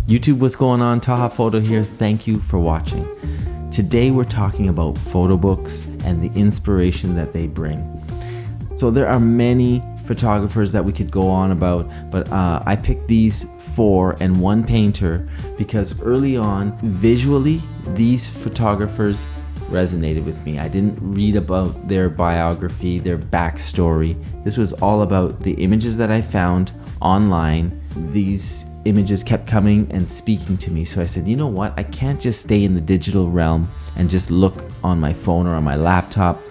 YouTube, what's going on? Taha Photo here. Thank you for watching. Today we're talking about photo books and the inspiration that they bring. So there are many photographers that we could go on about, but I picked these 4 and 1 painter because early on, visually, these photographers resonated with me. I didn't read about their biography, their backstory. This was all about the images that I found online. These images kept coming and speaking to me. So I said, you know what? I can't just stay in the digital realm and just look on my phone or on my laptop.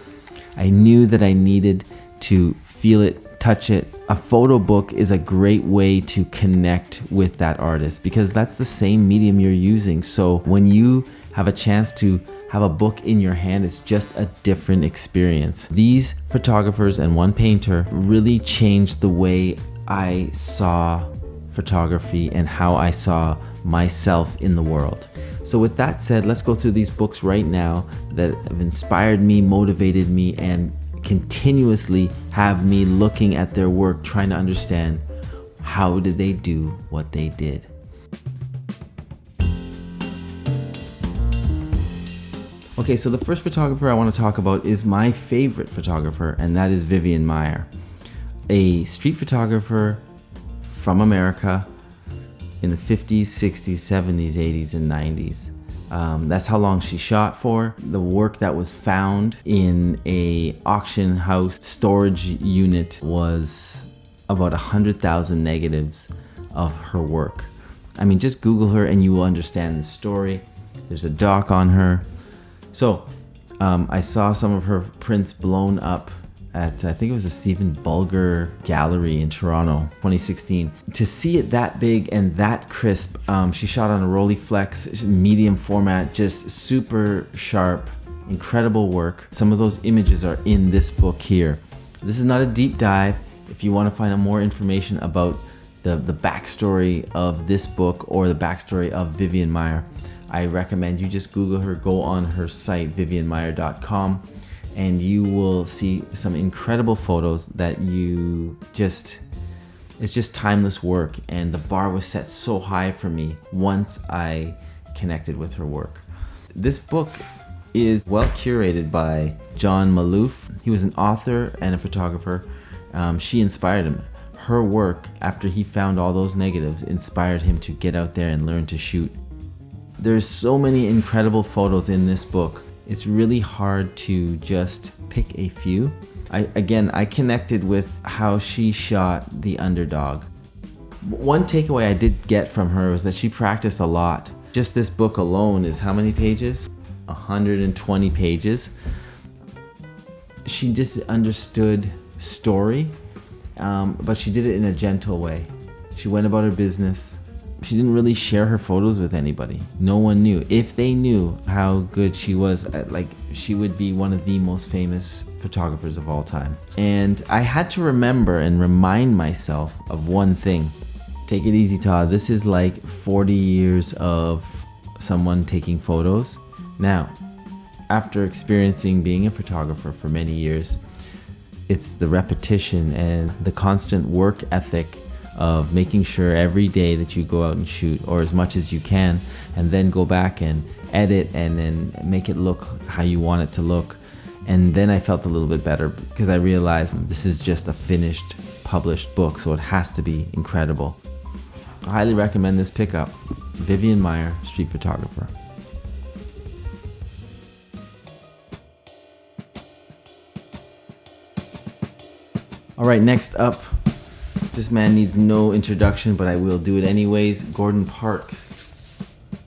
I knew that I needed to feel it, touch it. A photo book is a great way to connect with that artist because that's the same medium you're using. So when you have a chance to have a book in your hand, it's just a different experience. These photographers and 1 painter really changed the way I saw photography and how I saw myself in the world. So with that said, let's go through these books right now that have inspired me, motivated me, and continuously have me looking at their work, trying to understand how did they do what they did. Okay, so the first photographer I want to talk about is my favorite photographer, and that is Vivian Maier, a street photographer from America in the 50s, 60s, 70s, 80s, and 90s. That's how long she shot for. The work that was found in a auction house storage unit was about 100,000 negatives of her work. I mean, just Google her and you will understand the story. There's a doc on her. So I saw some of her prints blown up at, I think it was a Stephen Bulger gallery in Toronto, 2016. To see it that big and that crisp, she shot on a Rolleiflex medium format, just super sharp, incredible work. Some of those images are in this book here. This is not a deep dive. If you want to find out more information about the backstory of this book or the backstory of Vivian Maier, I recommend you just Google her, go on her site, vivianmaier.com. and you will see some incredible photos that it's just timeless work, and the bar was set so high for me once I connected with her work. This book is well curated by John Maloof. He was an author and a photographer. She inspired him. Her work, after he found all those negatives, inspired him to get out there and learn to shoot. There's so many incredible photos in this book. It's really hard to just pick a few. I connected with how she shot the underdog. One takeaway I did get from her was that she practiced a lot. Just this book alone is how many pages? 120 pages. She just understood story, but she did it in a gentle way. She went about her business. She didn't really share her photos with anybody. No one knew. If they knew how good she was, she would be one of the most famous photographers of all time. And I had to remember and remind myself of one thing. Take it easy, Todd. This is like 40 years of someone taking photos. Now, after experiencing being a photographer for many years, it's the repetition and the constant work ethic of making sure every day that you go out and shoot, or as much as you can, and then go back and edit and then make it look how you want it to look. And then I felt a little bit better because I realized this is just a finished, published book, so it has to be incredible. I highly recommend this pickup. Vivian Maier, street photographer. All right, next up, this man needs no introduction, but I will do it anyways. Gordon Parks.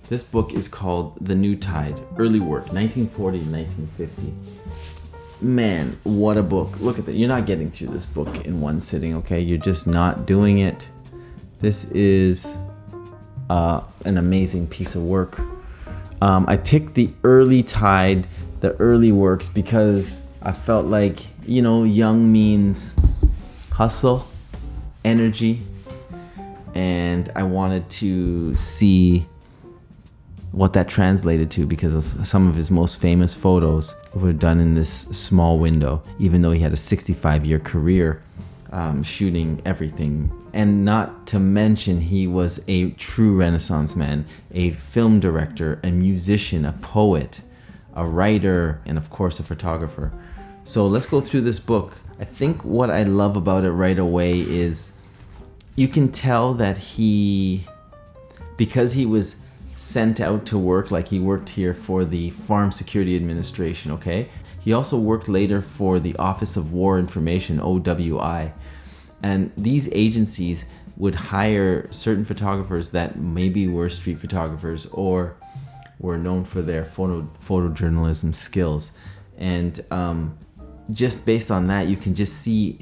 This book is called The New Tide, Early Work, 1940 to 1950. Man, what a book. Look at that. You're not getting through this book in one sitting, okay? You're just not doing it. This is an amazing piece of work. I picked the early tide, the early works, because I felt like, young means hustle, energy, and I wanted to see what that translated to, because of some of his most famous photos were done in this small window. Even though he had a 65-year career, shooting everything. And not to mention, he was a true Renaissance man, a film director, a musician, a poet, a writer, and of course a photographer. So let's go through this book. I think what I love about it right away is you can tell that because he was sent out to work, like he worked here for the Farm Security Administration, okay? He also worked later for the Office of War Information, OWI. And these agencies would hire certain photographers that maybe were street photographers or were known for their photojournalism skills. And just based on that, you can just see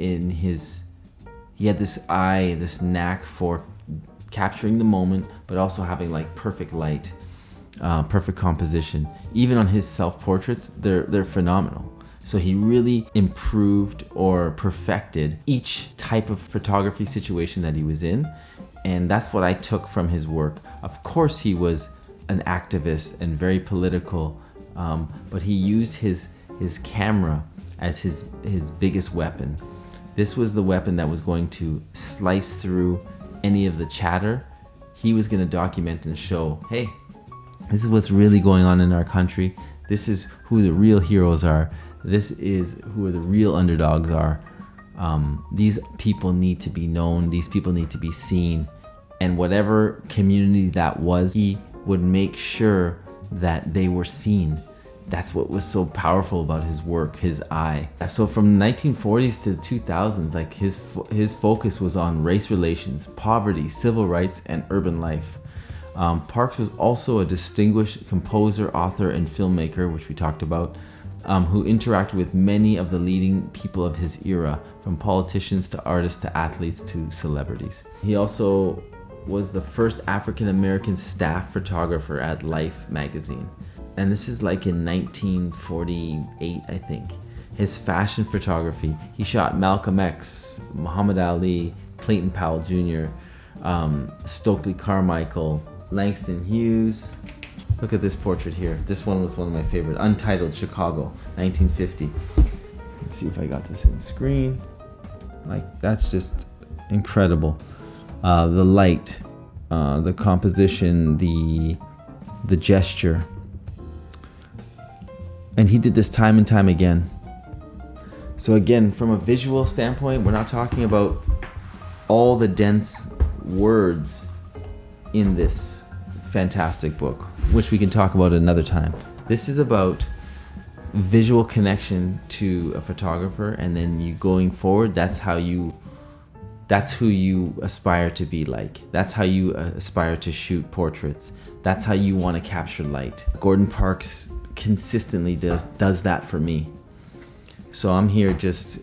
he had this eye, this knack for capturing the moment, but also having like perfect light, perfect composition. Even on his self-portraits, they're phenomenal. So he really improved or perfected each type of photography situation that he was in. And that's what I took from his work. Of course, he was an activist and very political, but he used his camera as his biggest weapon. This was the weapon that was going to slice through any of the chatter. He was going to document and show, hey, this is what's really going on in our country. This is who the real heroes are. This is who the real underdogs are. These people need to be known. These people need to be seen. And whatever community that was, he would make sure that they were seen. That's what was so powerful about his work, his eye. So from the 1940s to the 2000s, like his focus was on race relations, poverty, civil rights, and urban life. Parks was also a distinguished composer, author, and filmmaker, which we talked about, who interacted with many of the leading people of his era, from politicians to artists to athletes to celebrities. He also was the first African-American staff photographer at Life magazine. And this is like in 1948, I think. His fashion photography, he shot Malcolm X, Muhammad Ali, Clayton Powell Jr., Stokely Carmichael, Langston Hughes. Look at this portrait here. This one was one of my favorite. Untitled, Chicago, 1950. Let's see if I got this in screen. Like, that's just incredible. The light, the composition, the gesture. And he did this time and time again. So again, from a visual standpoint, we're not talking about all the dense words in this fantastic book, which we can talk about another time. This is about visual connection to a photographer, and then you going forward, that's who you aspire to be like. That's how you aspire to shoot portraits. That's how you want to capture light. Gordon Parks consistently does that for me. So I'm here just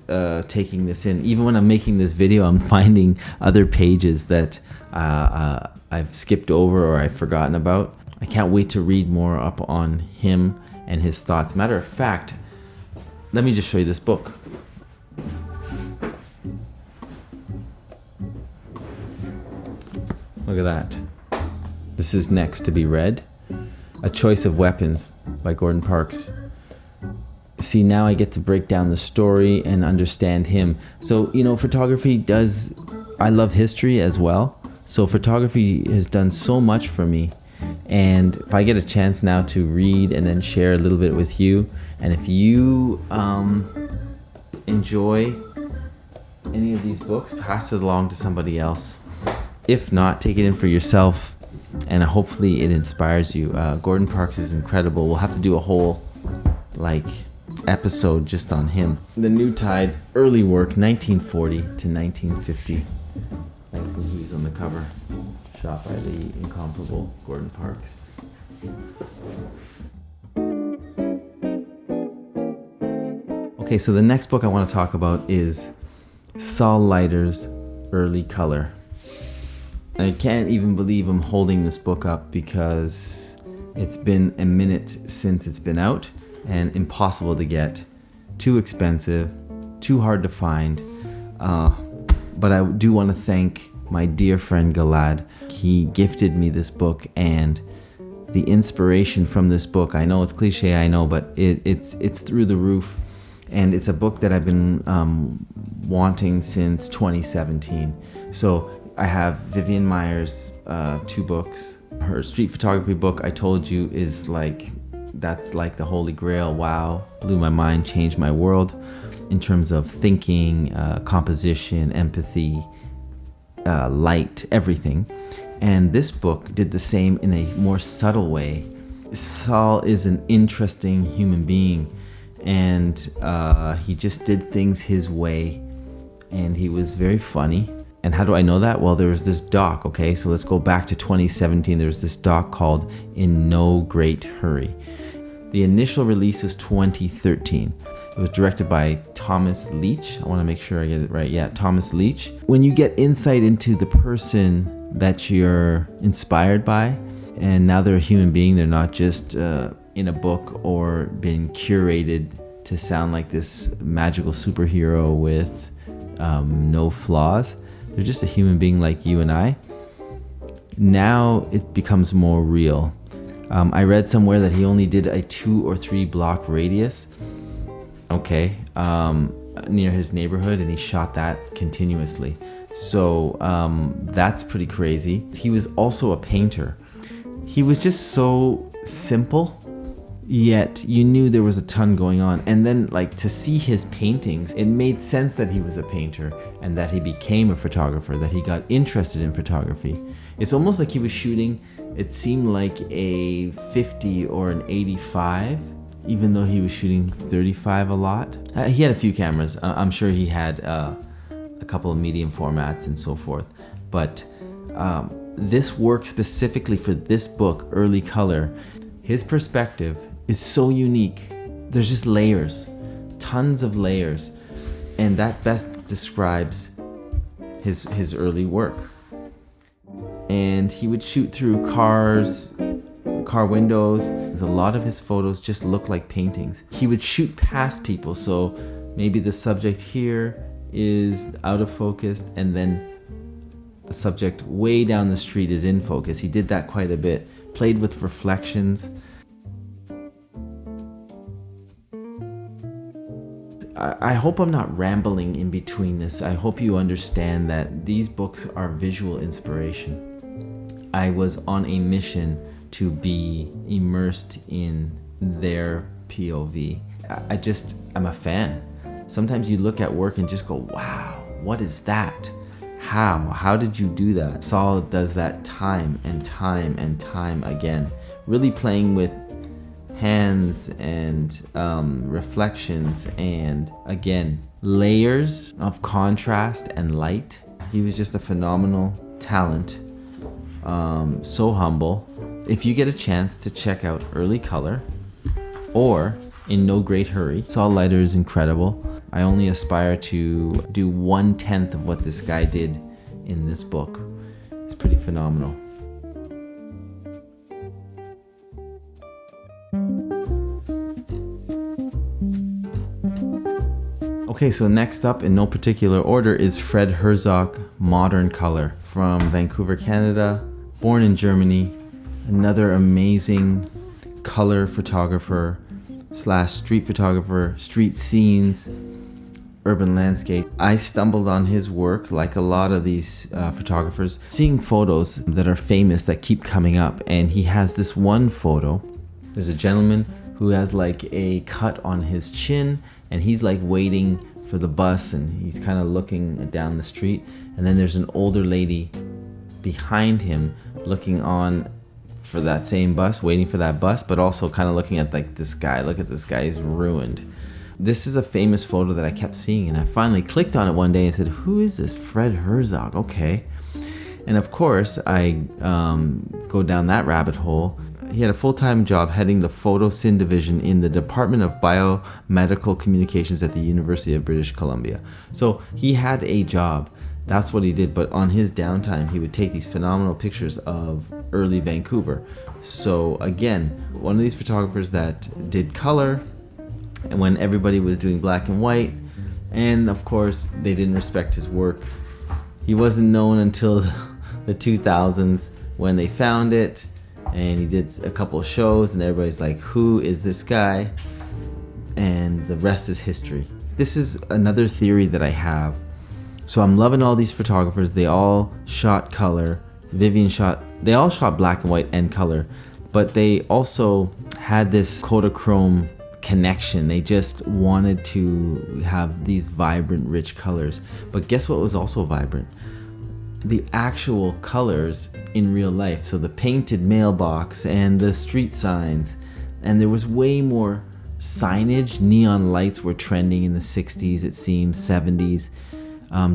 taking this in. Even when I'm making this video, I'm finding other pages that I've skipped over or I've forgotten about. I can't wait to read more up on him and his thoughts. Matter of fact, let me just show you this book. Look at that. This is next to be read. A Choice of Weapons by Gordon Parks. See, now I get to break down the story and understand him. So, photography I love history as well. So photography has done so much for me. And if I get a chance now to read and then share a little bit with you, and if you enjoy any of these books, pass it along to somebody else. If not, take it in for yourself, and hopefully it inspires you. Gordon Parks is incredible. We'll have to do a whole episode just on him. The New Tide, early work, 1940 to 1950. Langston Hughes on the cover, shot by the incomparable Gordon Parks. Okay, so the next book I want to talk about is Saul Leiter's Early Color. I can't even believe I'm holding this book up because it's been a minute since it's been out and impossible to get, too expensive, too hard to find. But I do want to thank my dear friend Gilad. He gifted me this book, and the inspiration from this book, I know it's cliche, I know, but it's through the roof. And it's a book that I've been wanting since 2017. So I have Vivian Maier's 2 books. Her street photography book, I told you, is that's like the holy grail. Wow, blew my mind, changed my world in terms of thinking, composition, empathy, light, everything. And this book did the same in a more subtle way. Saul is an interesting human being, and he just did things his way, and he was very funny. And how do I know that? Well, there was this doc, okay? So let's go back to 2017. There was this doc called In No Great Hurry. The initial release is 2013. It was directed by Thomas Leach. I want to make sure I get it right. Yeah, Thomas Leach. When you get insight into the person that you're inspired by, and now they're a human being, they're not just in a book or been curated to sound like this magical superhero with no flaws. They're just a human being like you and I. Now it becomes more real. I read somewhere that he only did a 2 or 3 block radius, near his neighborhood, and he shot that continuously. So that's pretty crazy. He was also a painter. He was just so simple, yet you knew there was a ton going on. And then to see his paintings, it made sense that he was a painter and that he became a photographer, that he got interested in photography. It's almost like he was shooting, it seemed like a 50 or an 85, even though he was shooting 35 a lot. He had a few cameras. I'm sure he had a couple of medium formats and so forth. But this work specifically for this book, Early Color, his perspective is so unique. There's just layers, tons of layers, and that best describes his early work. And he would shoot through cars, car windows. A lot of his photos just look like paintings. He would shoot past people, so maybe the subject here is out of focus, and then the subject way down the street is in focus. He did that quite a bit. Played with reflections. I hope I'm not rambling in between this. I hope you understand that these books are visual inspiration. I was on a mission to be immersed in their POV. I'm a fan. Sometimes you look at work and just go, wow, what is that? How did you do that? Saul does that time and time and time again, really playing with hands and reflections and, again, layers of contrast and light. He was just a phenomenal talent, so humble. If you get a chance to check out Early Color or In No Great Hurry, Saul Leiter is incredible. I only aspire to do 1/10 of what this guy did in this book. It's pretty phenomenal. Okay, so next up, in no particular order, is Fred Herzog, Modern Color, from Vancouver, Canada, born in Germany. Another amazing color photographer / street photographer, street scenes, urban landscape. I stumbled on his work, like a lot of these photographers, seeing photos that are famous that keep coming up. And he has this one photo. There's a gentleman who has like a cut on his chin, and he's like waiting for the bus, and he's kind of looking down the street. And then there's an older lady behind him looking on for that same bus, waiting for that bus, but also kind of looking at like this guy. Look at this guy, he's ruined. This is a famous photo that I kept seeing, and I finally clicked on it one day and said, who is this Fred Herzog? Okay. And of course, I go down that rabbit hole. He had a full-time job heading the photo syn division in the Department of Biomedical Communications at the University of British Columbia. So he had a job. That's what he did. But on his downtime, he would take these phenomenal pictures of early Vancouver. So again, one of these photographers that did color when everybody was doing black and white. And of course, they didn't respect his work. He wasn't known until the 2000s when they found it. And he did a couple of shows, and everybody's like, who is this guy? and the rest is history. This is another theory that I have. So I'm loving all these photographers. They all shot color. They all shot black and white and color, but they also had this Kodachrome connection. They just wanted to have these vibrant, rich colors. But guess what was also vibrant? The actual colors in real life. So the painted mailbox and the street signs. And there was way more signage. Neon lights were trending in the 60s, it seems, 70s,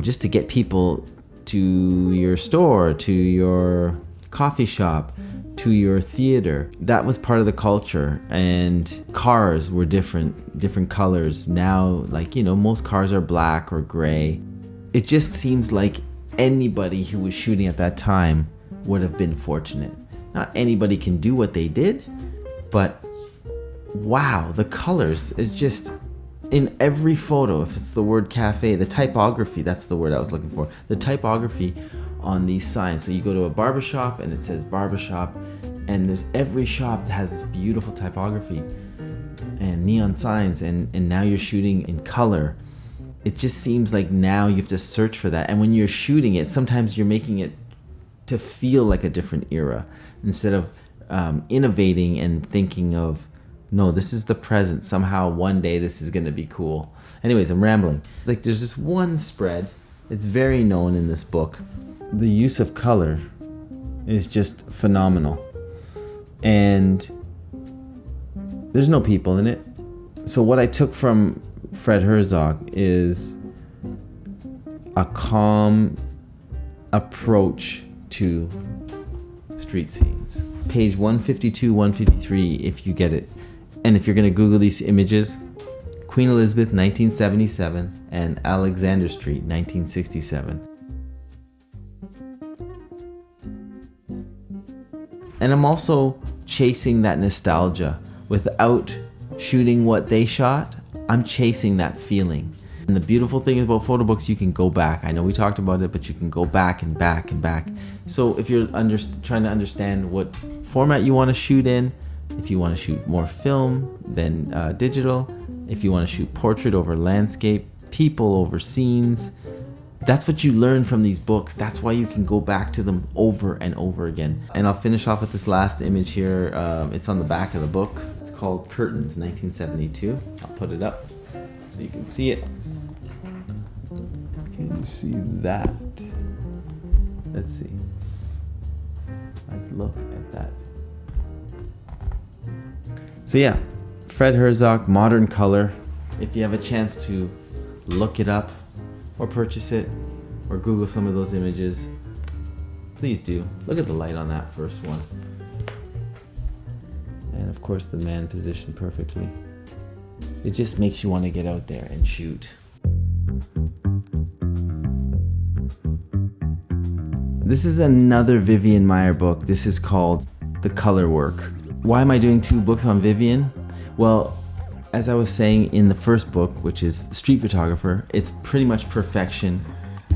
just to get people to your store, to your coffee shop, to your theater. That was part of the culture. And cars were different colors. Now, like, most cars are black or gray. It just seems like anybody who was shooting at that time would have been fortunate. Not anybody can do what they did, but wow, the colors is just in every photo. If it's the word cafe, the typography, that's the word I was looking for. The typography on these signs. So you go to a barbershop and it says barbershop, and there's every shop that has this beautiful typography and neon signs, and now you're shooting in color. It just seems like now you have to search for that. And when you're shooting it, sometimes you're making it to feel like a different era instead of innovating and thinking of, no, this is the present. Somehow one day this is going to be cool. Anyways, I'm rambling. Like, there's this one spread. It's very known in this book. The use of color is just phenomenal. And there's no people in it. So what I took from Fred Herzog is a calm approach to street scenes. Page 152, 153, if you get it. And if you're going to Google these images, Queen Elizabeth, 1977, and Alexander Street, 1967. And I'm also chasing that nostalgia. Without shooting what they shot, I'm chasing that feeling. And the beautiful thing about photo books, you can go back. I know we talked about it, but you can go back and back and back. So if you're trying to understand what format you want to shoot in, if you want to shoot more film than digital, if you want to shoot portrait over landscape, people over scenes, that's what you learn from these books. That's why you can go back to them over and over again. And I'll finish off with this last image here. It's on the back of the book. It's called Curtains, 1972. I'll put it up so you can see it. Can you see that? Let's see. Let's look at that. So yeah, Fred Herzog, Modern Color. If you have a chance to look it up or purchase it or Google some of those images, please do. Look at the light on that first one. And of course the man positioned perfectly. It just makes you want to get out there and shoot. This is another Vivian Maier book. This is called The Color Work. Why am I doing 2 books on Vivian? Well, as I was saying in the first book, which is Street Photographer, it's pretty much perfection.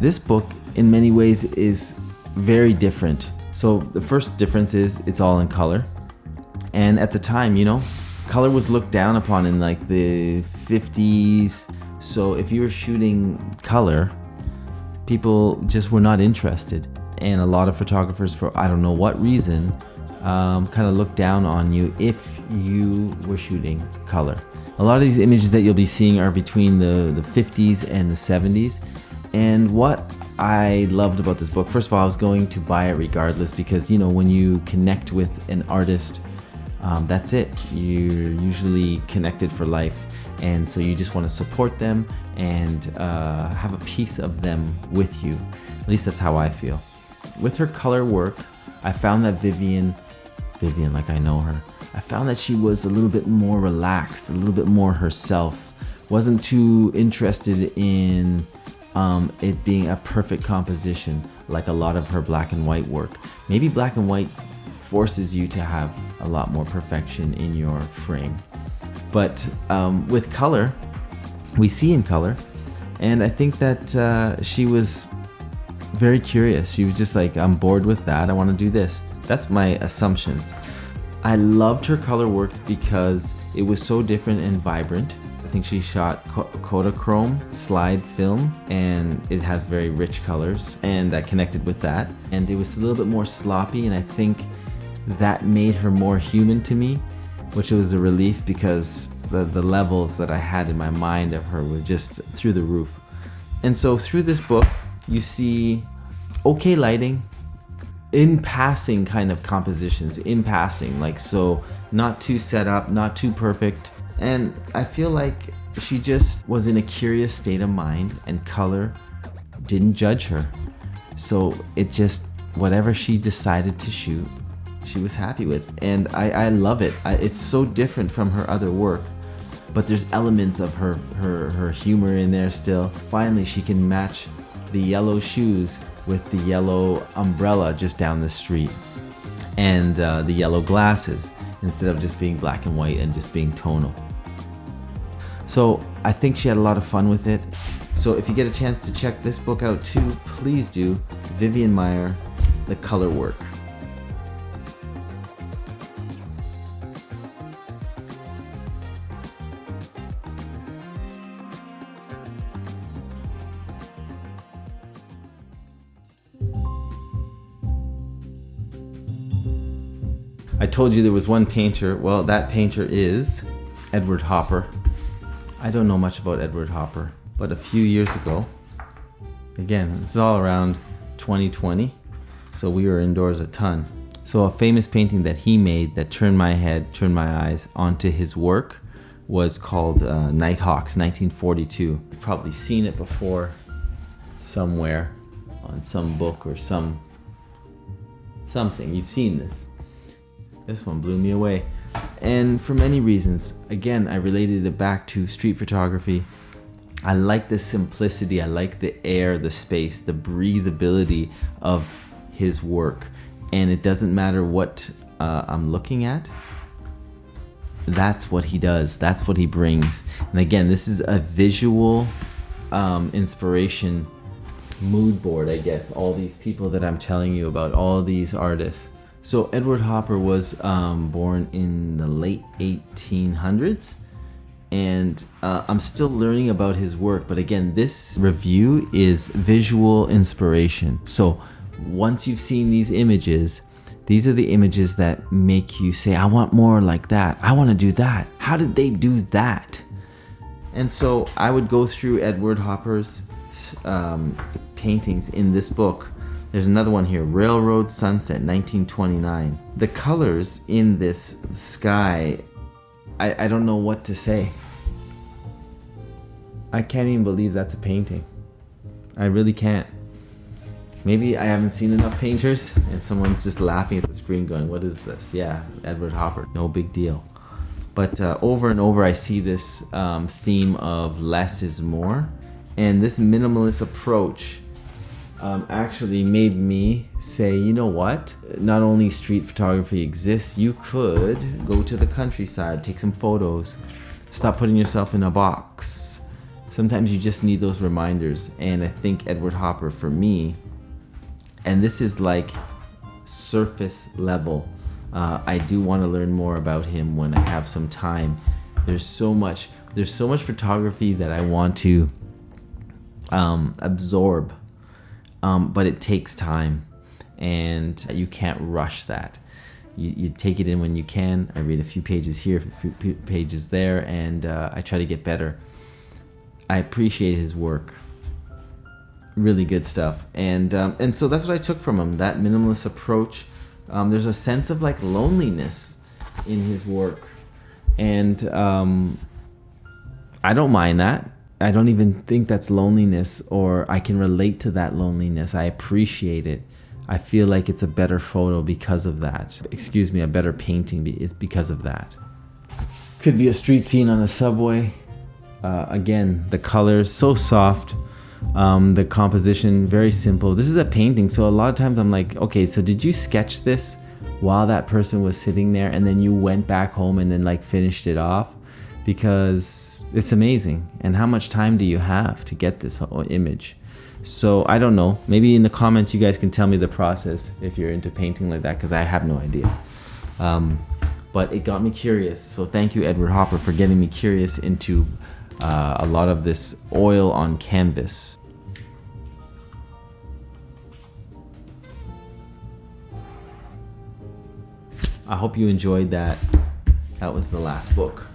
This book, in many ways, is very different. So the first difference is it's all in color. And at the time, color was looked down upon in like the 50s. So if you were shooting color, people just were not interested. And a lot of photographers, for I don't know what reason, kind of looked down on you if you were shooting color. A lot of these images that you'll be seeing are between the 50s and the 70s. And what I loved about this book, first of all, I was going to buy it regardless because, when you connect with an artist, that's it. You're usually connected for life. And so you just want to support them and have a piece of them with you. At least that's how I feel. With her color work, I found that Vivian, like I know her, I found that she was a little bit more relaxed, a little bit more herself. Wasn't too interested in it being a perfect composition like a lot of her black and white work. Maybe black and white forces you to have a lot more perfection in your frame. But with color, we see in color, and I think that she was very curious. She was just like, I'm bored with that, I want to do this. That's my assumptions. I loved her color work because it was so different and vibrant. think she shot Kodachrome slide film, and it has very rich colors, and I connected with that. And it was a little bit more sloppy, and I think that made her more human to me, which was a relief because the levels that I had in my mind of her were just through the roof. And so through this book, you see okay lighting, in passing kind of compositions, in passing, like, so not too set up, not too perfect. And I feel like she just was in a curious state of mind, and color didn't judge her. So it just, whatever she decided to shoot, she was happy with. And I love it. It's so different from her other work, but there's elements of her humor in there still. Finally, she can match the yellow shoes with the yellow umbrella just down the street, and the yellow glasses, instead of just being black and white and just being tonal. So I think she had a lot of fun with it. So if you get a chance to check this book out too, please do. Vivian Maier, The Color Work. I told you there was one painter. Well, that painter is Edward Hopper. I don't know much about Edward Hopper, but a few years ago, again, this is all around 2020, so we were indoors a ton. So a famous painting that he made that turned my eyes onto his work was called Nighthawks, 1942. You've probably seen it before somewhere on some book or something. You've seen this. This one blew me away. And for many reasons. Again, I related it back to street photography. I like the simplicity, I like the air, the space, the breathability of his work. And it doesn't matter what I'm looking at. That's what he does, that's what he brings. And again, this is a visual inspiration mood board, I guess. All these people that I'm telling you about, all these artists. So Edward Hopper was born in the late 1800s, and I'm still learning about his work. But again, this review is visual inspiration. So once you've seen these images, these are the images that make you say, I want more like that. I want to do that. How did they do that? And so I would go through Edward Hopper's paintings in this book. There's another one here, Railroad Sunset, 1929. The colors in this sky, I don't know what to say. I can't even believe that's a painting. I really can't. Maybe I haven't seen enough painters and someone's just laughing at the screen going, what is this? Yeah, Edward Hopper, no big deal. But over and over I see this theme of less is more. And this minimalist approach actually made me say, you know what? Not only street photography exists, you could go to the countryside, take some photos, stop putting yourself in a box. Sometimes you just need those reminders. And I think Edward Hopper, for me, and this is like surface level, I do want to learn more about him when I have some time. There's so much photography that I want to absorb. But it takes time, and you can't rush that. You take it in when you can. I read a few pages here, a few pages there, and I try to get better. I appreciate his work. Really good stuff. And so that's what I took from him, that minimalist approach. There's a sense of like loneliness in his work, and I don't mind that. I don't even think that's loneliness, or I can relate to that loneliness. I appreciate it. I feel like it's a better photo because of that. Excuse me, a better painting is because of that. Could be a street scene on a subway. Again, the colors so soft. The composition very simple. This is a painting, so a lot of times I'm like, okay, so did you sketch this while that person was sitting there, and then you went back home and then like finished it off? Because it's amazing. And how much time do you have to get this image? So I don't know. Maybe in the comments you guys can tell me the process if you're into painting like that, because I have no idea. But it got me curious. So thank you, Edward Hopper, for getting me curious into a lot of this oil on canvas. I hope you enjoyed that. That was the last book.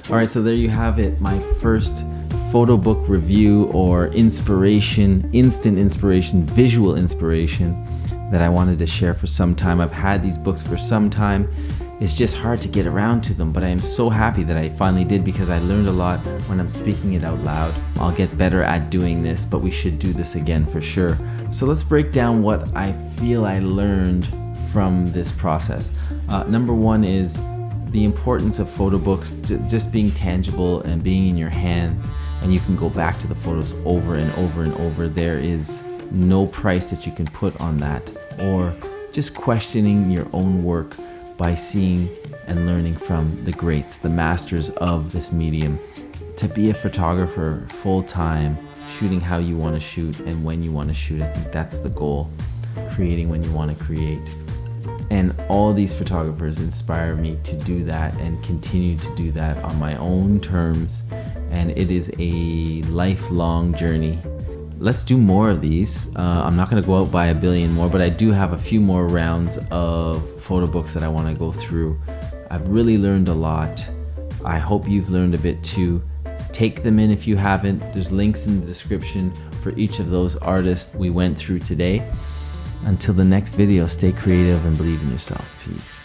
All right, so there you have it, my first photo book review or inspiration, instant inspiration, visual inspiration that I wanted to share for some time. I've had these books for some time. It's just hard to get around to them, but I am so happy that I finally did, because I learned a lot when I'm speaking it out loud. I'll get better at doing this, but we should do this again for sure. So let's break down what I feel I learned from this process. Number one is the importance of photo books just being tangible and being in your hands, and you can go back to the photos over and over and over. There is no price that you can put on that, or just questioning your own work by seeing and learning from the greats, the masters of this medium. To be a photographer full-time, shooting how you want to shoot and when you want to shoot, I think that's the goal. Creating when you want to create. And all these photographers inspire me to do that and continue to do that on my own terms. And it is a lifelong journey. Let's do more of these. I'm not going to go out buy a billion more, but I do have a few more rounds of photo books that I want to go through. I've really learned a lot. I hope you've learned a bit too. Take them in if you haven't. There's links in the description for each of those artists we went through today. Until the next video, stay creative and believe in yourself. Peace.